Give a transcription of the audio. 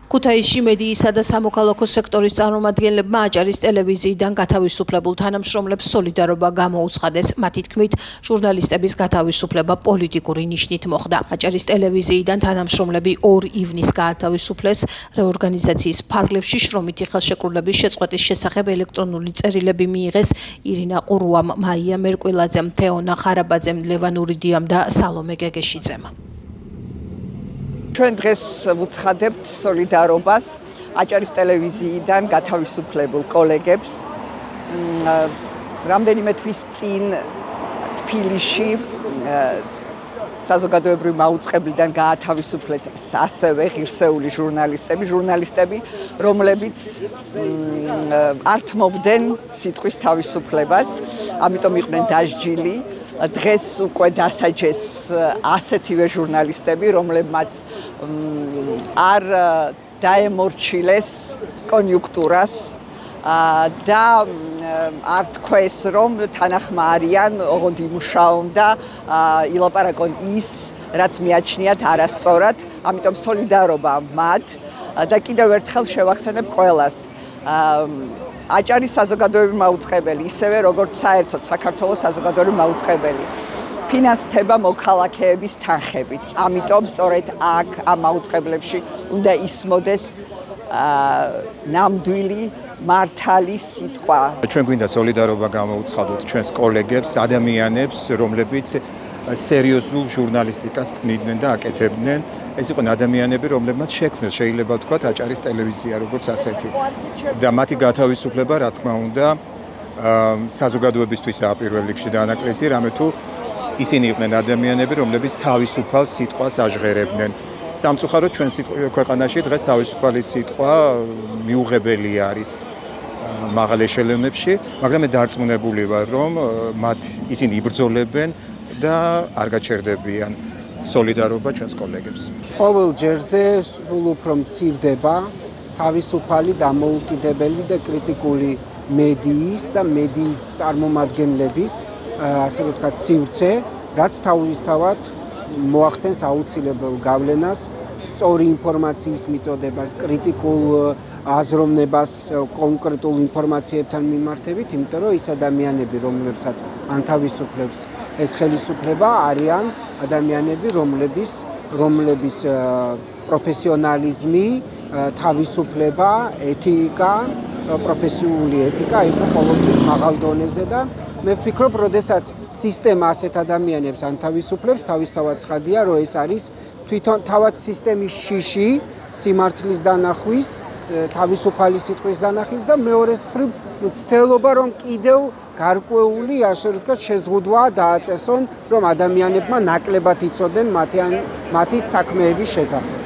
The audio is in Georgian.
ქუთაისში მედიისა და სამოქალაქო სექტორის წარმომადგენლებმა აჭარის ტელევიზიიდან გათავისუფლებულ თანამშრომლებს სოლიდარობა გამოუცხადეს. მათი თქმით, ჟურნალისტების გათავისუფლება პოლიტიკური ნიშნით მოხდა. აჭარის ტელევიზიიდან თანამშრომლები 2 ივნისს გაათავისუფლეს. რეორგანიზაციის ფარგლებში შრომითი ხელშეკრულების შეწყვეტის შესახებ ელექტრონული წერილები მიიღეს ირინა ყურუამ, მაია მერკვილაძემ, თეონა ხარაბაძემ, ლევან ურიდიამ და სალომე გეგეშიძემ. ჩვენ დღეს ვუცხადებთ სოლიდარობას აჭარის ტელევიზიიდან გათავისუფლებულ კოლეგებს. რამდენიმე თვის წინ თბილისში საზოგადოებრივი მაუწყებლიდან გაათავისუფლეთ ასევე ღირსეული ჟურნალისტები, რომლებიც არ თმობდნენ სიტყვის თავისუფლებას, ამიტომ იყვნენ დასჯილი. დღეს უკვე დასაჯეს ასეთივე ჟურნალისტები, რომლებმაც არ დაემორჩილეს კონიუნქტურას და არ თქვეს, რომ თანახმა არიან, ოღონდ იმუშაონ და ილაპარაკონ ის, რაც მიაჩნიათ არასწორად, ამიტომ სოლიდარობა მათ და კიდევ ერთხელ შევახსენებ ყველას. აჭარის საზოგადოებრივი მაუწყებელი, ისევე როგორც საერთოდ საქართველოს საზოგადოებრივი მაუწყებელი, ფინანსდება მოქალაქეების თანხებით. ამიტომ სწორედ აქ ამ მაუწყებლებში უნდა ისმოდეს ნამდვილი მართალი სიტყვა. ჩვენ გვინდა სოლიდარობა გამოუცხადოთ ჩვენს კოლეგებს, ადამიანებს, რომლებიც სერიოზულ ჟურნალისტიკას ქმნიდნენ და აკეთებდნენ. ეს იყვნენ ადამიანები, რომლებმაც შექმნეს, შეიძლება ვთქვათ, აჭარის ტელევიზია როგორც ასეთი. და მათი გათავისუფლება, რა თქმა უნდა, საზოგადოებისთვისაა პირველ რიგში დანაკლისი, რამე თუ ისინი იყვნენ ადამიანები, რომლებიც თავისუფალ სიტყვას აჟღერებდნენ. სამწუხაროდ ჩვენ ქვეყანაში დღეს თავისუფალი სიტყვა მიუღებელი არის მაღალ ეშელონებში, მაგრამ მე დარწმუნებული ვარ, რომ ისინი იბრძოლებენ და არ გაჩერდებიან სოლიდარობა ჩვენს კოლეგებს. ყოველ ჯერზე სულ უფრო მცირდება თავისუფალი, დამოუკიდებელი და კრიტიკული მედიის და მედიის წარმომადგენლების, ასე ვთქვათ, სივრცე, რაც თავისთავად მოახდენს აუცილებელ გავლენას სწორი ინფორმაციის მიწოდებას, კრიტიკულ აზროვნებას კონკრეტულ ინფორმაციებთან მიმართებით, იმიტომ რომ ის ადამიანები, რომლებსაც ანთავისუფლებს ეს ხელისუფლება, არიან ადამიანები, რომლების პროფესიონალიზმი, თავისუფლება, ეთიკა, პროფესიული ეთიკა იყო ყოველთვის მაღალ დონეზე და მე ვფიქრობ, როდესაც სისტემა ასეთ ადამიანებს ანთავისუფლებს, თავისთავად ცხადია, რომ ეს არის თვითონ თავად სისტემის შიში, სიმართლის დანახვის, თავისუფალი სიტყვის დანახვის და მეორეს მხრივ მცდელობა, რომ კიდევ გარკვეული, ასე ვთქვათ, შეზღუდვა დააწესონ, რომ ადამიანებმა ნაკლებად იცოდნენ მათი საქმეების შესახებ.